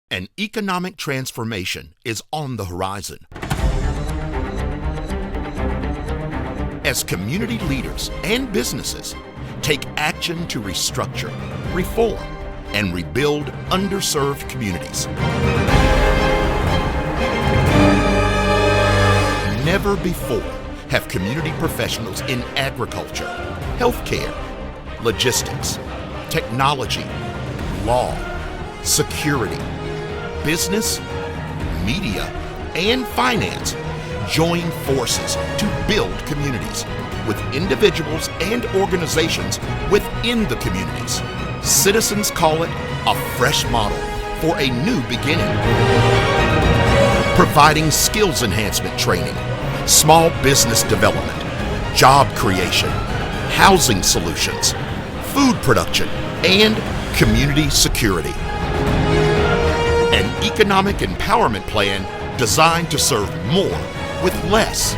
An economic transformation is on the horizon. As community leaders and businesses take action to restructure, reform, and rebuild underserved communities. Never before have community professionals in agriculture, healthcare, logistics, technology, law, security, business, media, and finance join forces to build communities with individuals and organizations within the communities. Citizens call it a fresh model for a new beginning. Providing skills enhancement training, small business development, job creation, housing solutions, food production, and community security. An economic empowerment plan designed to serve more with less.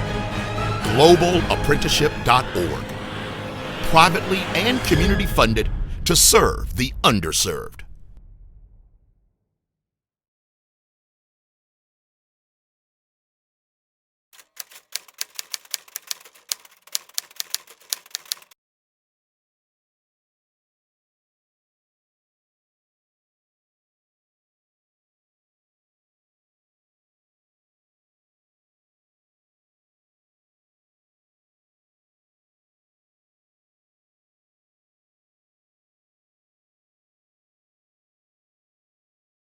GlobalApprenticeship.org. Privately and community funded to serve the underserved.